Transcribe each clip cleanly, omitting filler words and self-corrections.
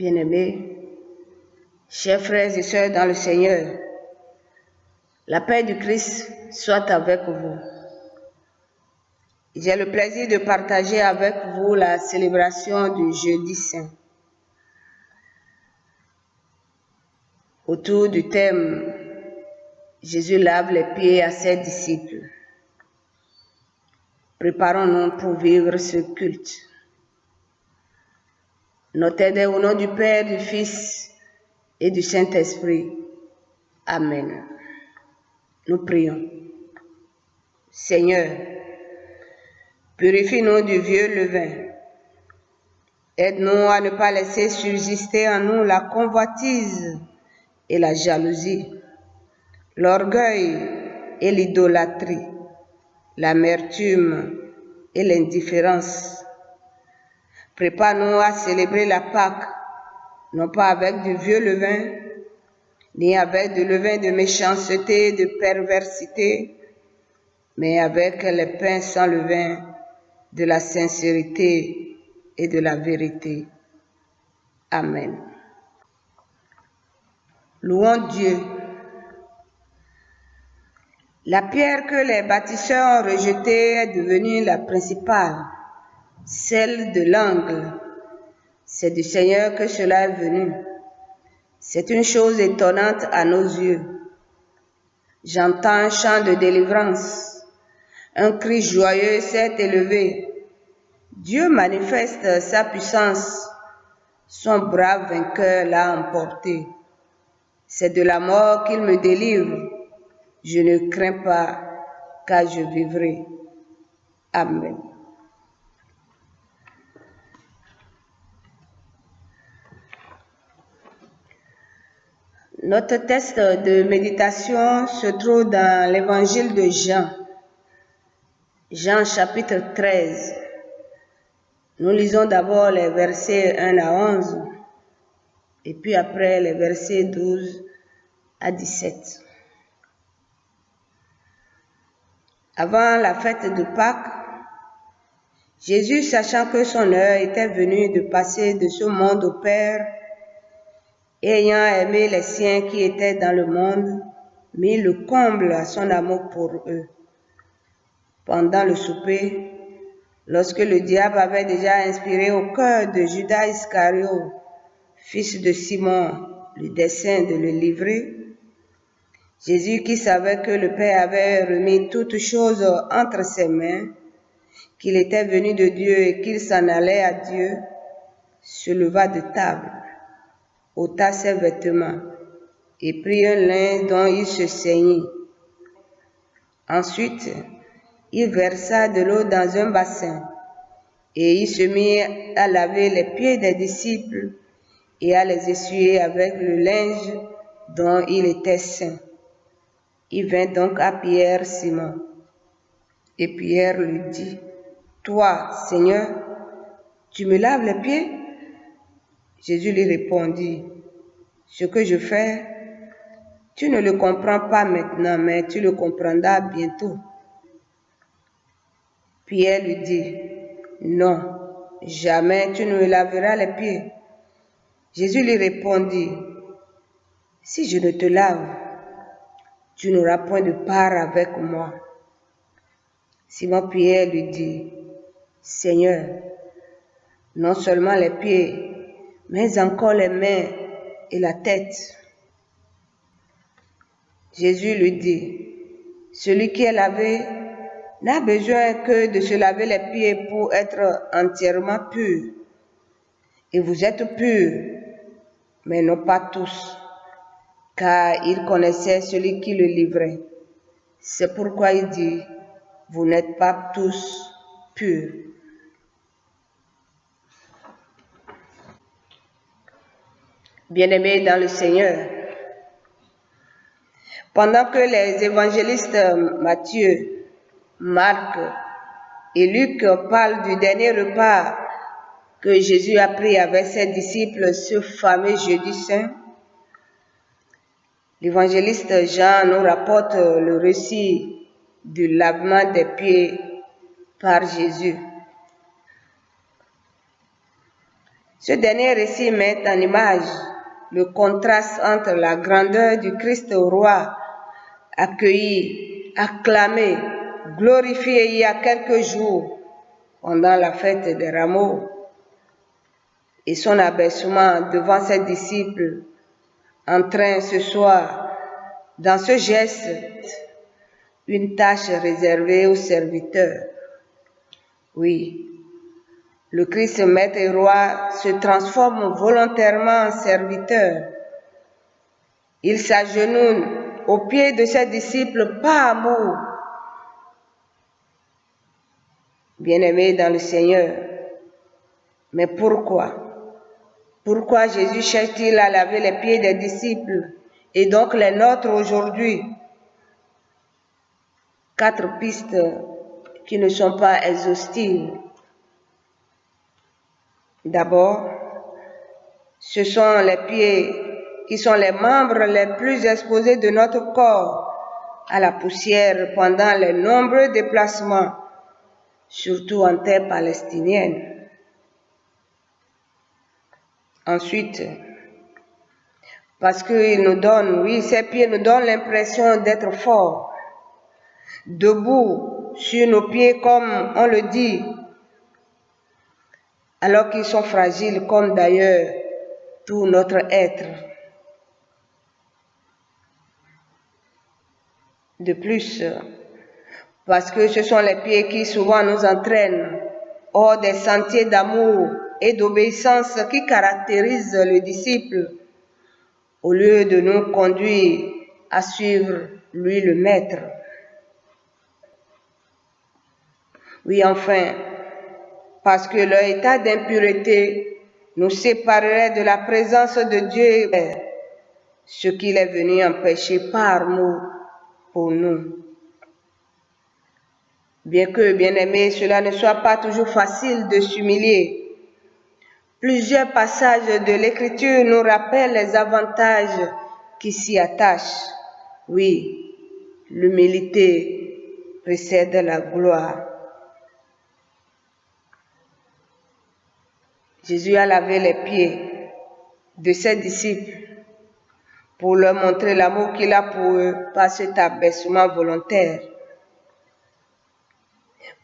Bien-aimés, chers frères et sœurs dans le Seigneur, la paix du Christ soit avec vous. J'ai le plaisir de partager avec vous la célébration du Jeudi Saint autour du thème « Jésus lave les pieds à ses disciples ». Préparons-nous pour vivre ce culte. Notez au nom du Père, du Fils et du Saint-Esprit. Amen. Nous prions. Seigneur, purifie-nous du vieux levain. Aide-nous à ne pas laisser subsister en nous la convoitise et la jalousie, l'orgueil et l'idolâtrie, l'amertume et l'indifférence. Prépare-nous à célébrer la Pâque, non pas avec du vieux levain, ni avec du levain de méchanceté, de perversité, mais avec les pains sans levain de la sincérité et de la vérité. Amen. Louons Dieu. La pierre que les bâtisseurs ont rejetée est devenue la principale, celle de l'angle. C'est du Seigneur que cela est venu. C'est une chose étonnante à nos yeux. J'entends un chant de délivrance. Un cri joyeux s'est élevé. Dieu manifeste sa puissance. Son bras vainqueur l'a emporté. C'est de la mort qu'il me délivre. Je ne crains pas, car je vivrai. Amen. Notre texte de méditation se trouve dans l'évangile de Jean. Jean chapitre 13. Nous lisons d'abord les versets 1 à 11 et puis après les versets 12 à 17. Avant la fête de Pâques, Jésus, sachant que son heure était venue de passer de ce monde au Père, et ayant aimé les siens qui étaient dans le monde, mit le comble à son amour pour eux. Pendant le souper, lorsque le diable avait déjà inspiré au cœur de Judas Iscariote, fils de Simon, le dessein de le livrer, Jésus, qui savait que le Père avait remis toutes choses entre ses mains, qu'il était venu de Dieu et qu'il s'en allait à Dieu, se leva de table, ôta ses vêtements et prit un lin dont il se ceignit. Ensuite, il versa de l'eau dans un bassin et il se mit à laver les pieds des disciples et à les essuyer avec le linge dont il était saint. Il vint donc à Pierre Simon. Et Pierre lui dit, « Toi, Seigneur, tu me laves les pieds ?» Jésus lui répondit, « Ce que je fais, tu ne le comprends pas maintenant, mais tu le comprendras bientôt. » Pierre lui dit, « Non, jamais tu ne me laveras les pieds. » Jésus lui répondit, « Si je ne te lave, tu n'auras point de part avec moi. » Simon Pierre lui dit, « Seigneur, non seulement les pieds, mais encore les mains et la tête. » Jésus lui dit, « Celui qui est lavé n'a besoin que de se laver les pieds pour être entièrement pur. Et vous êtes purs, mais non pas tous, car il connaissait celui qui le livrait. C'est pourquoi il dit, vous n'êtes pas tous purs. » Bien-aimés dans le Seigneur, pendant que les évangélistes Matthieu, Marc et Luc parlent du dernier repas que Jésus a pris avec ses disciples ce fameux Jeudi Saint, l'évangéliste Jean nous rapporte le récit du lavement des pieds par Jésus. Ce dernier récit met en image le contraste entre la grandeur du Christ roi, accueilli, acclamé, glorifié il y a quelques jours pendant la fête des Rameaux, et son abaissement devant ses disciples, en train ce soir, dans ce geste, une tâche réservée aux serviteurs. Oui, le Christ Maître et Roi se transforme volontairement en serviteur. Il s'agenouille aux pieds de ses disciples par amour. Bien-aimés dans le Seigneur, mais pourquoi? Pourquoi Jésus cherche-t-il à laver les pieds des disciples et donc les nôtres aujourd'hui? 4 pistes qui ne sont pas exhaustives. D'abord, ce sont les pieds qui sont les membres les plus exposés de notre corps à la poussière pendant les nombreux déplacements, surtout en terre palestinienne. Ensuite, parce qu'ils nous donnent, oui, ces pieds nous donnent l'impression d'être forts, debout sur nos pieds comme on le dit, alors qu'ils sont fragiles comme d'ailleurs tout notre être. De plus, parce que ce sont les pieds qui souvent nous entraînent hors des sentiers d'amour et d'obéissance qui caractérisent le disciple, au lieu de nous conduire à suivre lui le Maître. Oui, enfin, parce que leur état d'impureté nous séparerait de la présence de Dieu, ce qu'il est venu empêcher par amour pour nous. Bien que, bien-aimés, cela ne soit pas toujours facile de s'humilier, plusieurs passages de l'Écriture nous rappellent les avantages qui s'y attachent. Oui, l'humilité précède la gloire. Jésus a lavé les pieds de ses disciples pour leur montrer l'amour qu'il a pour eux par cet abaissement volontaire.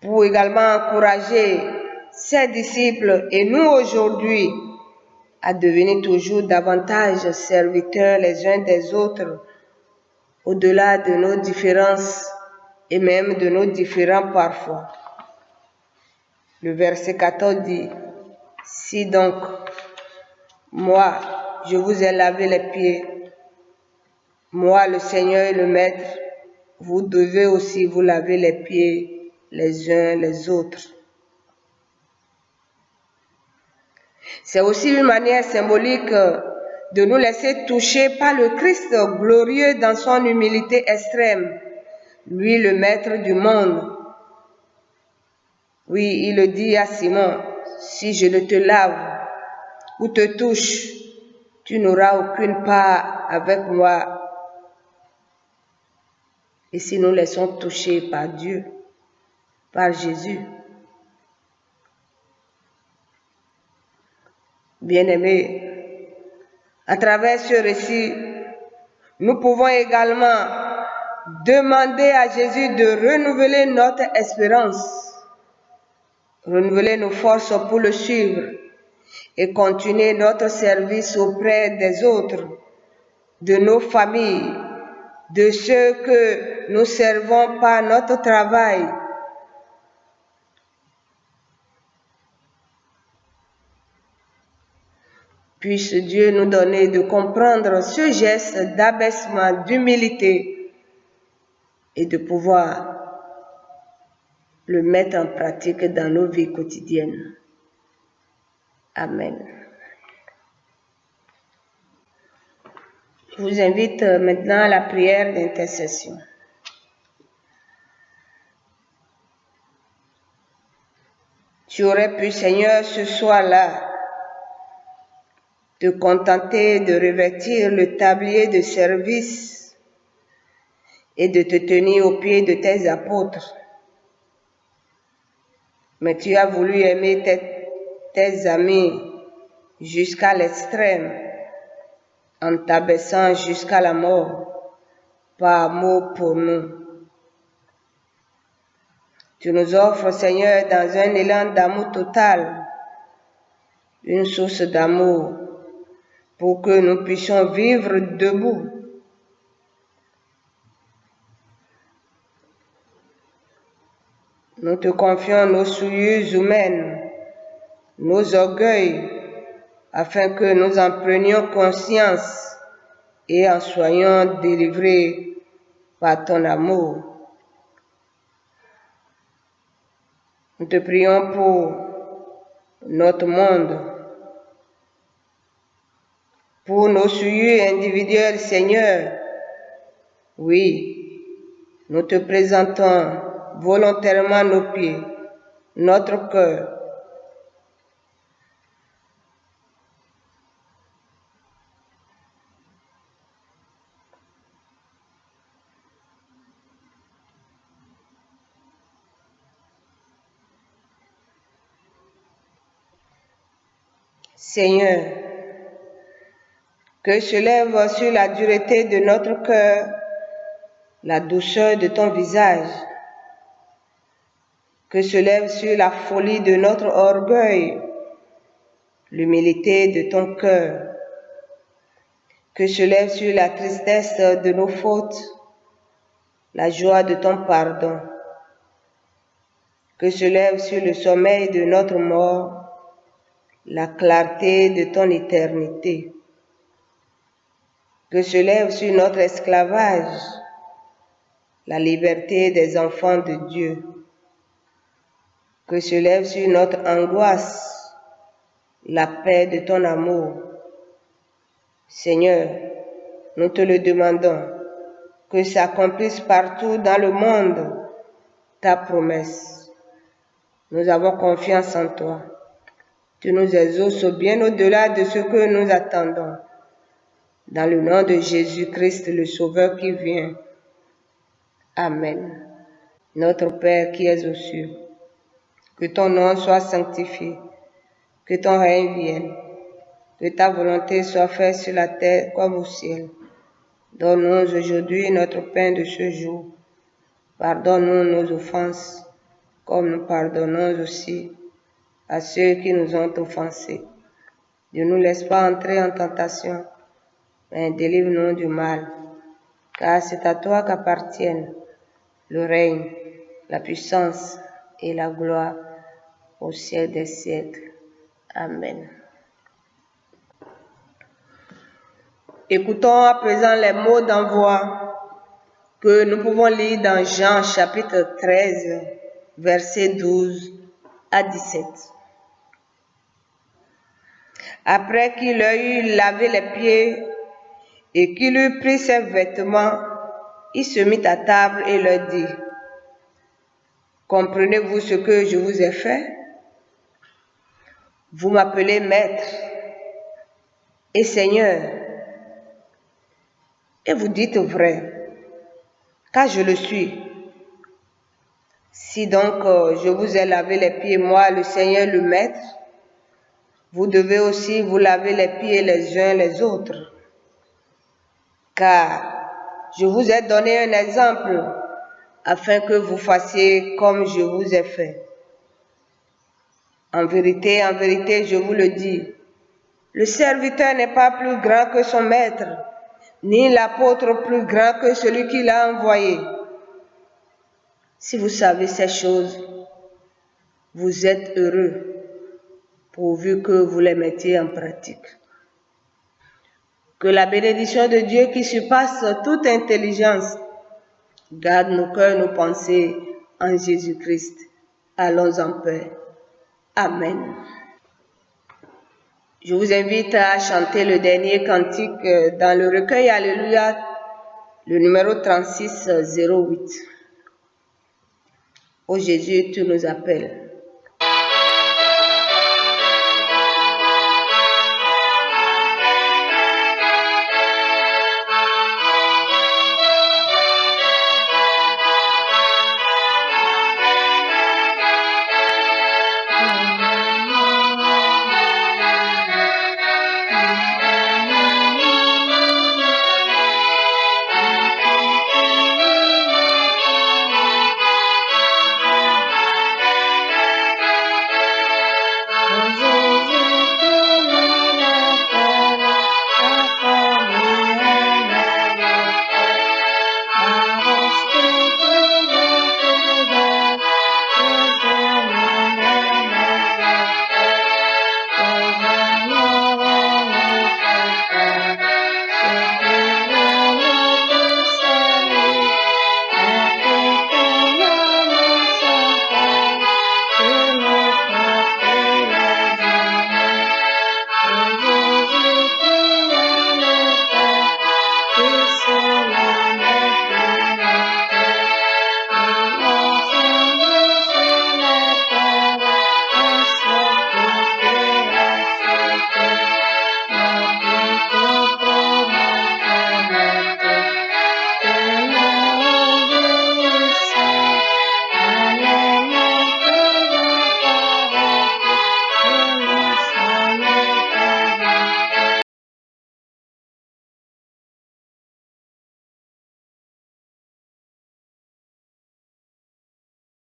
Pour également encourager ses disciples et nous aujourd'hui à devenir toujours davantage serviteurs les uns des autres, au-delà de nos différences et même de nos différends parfois. Le verset 14 dit, « Si donc, moi, je vous ai lavé les pieds, moi, le Seigneur et le Maître, vous devez aussi vous laver les pieds les uns les autres. » C'est aussi une manière symbolique de nous laisser toucher par le Christ glorieux dans son humilité extrême, lui le Maître du monde. Oui, il le dit à Simon, « Si je ne te lave ou te touche, tu n'auras aucune part avec moi. » Et si nous laissons toucher par Dieu, par Jésus, bien-aimés, à travers ce récit, nous pouvons également demander à Jésus de renouveler notre espérance, renouveler nos forces pour le suivre et continuer notre service auprès des autres, de nos familles, de ceux que nous servons par notre travail. Puisse Dieu nous donner de comprendre ce geste d'abaissement, d'humilité et de pouvoir le mettre en pratique dans nos vies quotidiennes. Amen. Je vous invite maintenant à la prière d'intercession. Tu aurais pu, Seigneur, ce soir-là, te contenter de revêtir le tablier de service et de te tenir aux pieds de tes apôtres. Mais tu as voulu aimer tes amis jusqu'à l'extrême, en t'abaissant jusqu'à la mort, par amour pour nous. Tu nous offres, Seigneur, dans un élan d'amour total, une source d'amour pour que nous puissions vivre debout. Nous te confions nos souillures humaines, nos orgueils, afin que nous en prenions conscience et en soyons délivrés par ton amour. Nous te prions pour notre monde, pour nos souillures individuelles, Seigneur. Oui, nous te présentons volontairement nos pieds, notre cœur. Seigneur, que se lève sur la dureté de notre cœur la douceur de ton visage, que se lève sur la folie de notre orgueil l'humilité de ton cœur, que se lève sur la tristesse de nos fautes la joie de ton pardon, que se lève sur le sommeil de notre mort la clarté de ton éternité, que se lève sur notre esclavage la liberté des enfants de Dieu, que se lève sur notre angoisse la paix de ton amour. Seigneur, nous te le demandons, que s'accomplisse partout dans le monde ta promesse. Nous avons confiance en toi. Tu nous exauces bien au-delà de ce que nous attendons. Dans le nom de Jésus-Christ, le Sauveur qui vient. Amen. Notre Père qui es aux cieux, que ton nom soit sanctifié, que ton règne vienne, que ta volonté soit faite sur la terre comme au ciel. Donne-nous aujourd'hui notre pain de ce jour. Pardonne-nous nos offenses, comme nous pardonnons aussi à ceux qui nous ont offensés. Ne nous laisse pas entrer en tentation, mais délivre-nous du mal, car c'est à toi qu'appartiennent le règne, la puissance et la gloire au siècle des siècles. Amen. Écoutons à présent les mots d'envoi que nous pouvons lire dans Jean chapitre 13, versets 12 à 17. Après qu'il eut lavé les pieds et qu'il eut pris ses vêtements, il se mit à table et leur dit, « Comprenez-vous ce que je vous ai fait? Vous m'appelez Maître et Seigneur, et vous dites vrai, car je le suis. Si donc je vous ai lavé les pieds, moi, le Seigneur, le Maître, vous devez aussi vous laver les pieds les uns les autres. Car je vous ai donné un exemple afin que vous fassiez comme je vous ai fait. En vérité, je vous le dis, le serviteur n'est pas plus grand que son maître, ni l'apôtre plus grand que celui qui l'a envoyé. Si vous savez ces choses, vous êtes heureux, pourvu que vous les mettiez en pratique. Que la bénédiction de Dieu qui surpasse toute intelligence garde nos cœurs, nos pensées en Jésus-Christ. Allons en paix. Amen. Je vous invite à chanter le dernier cantique dans le recueil Alléluia, le numéro 3608. Ô Jésus, tu nous appelles.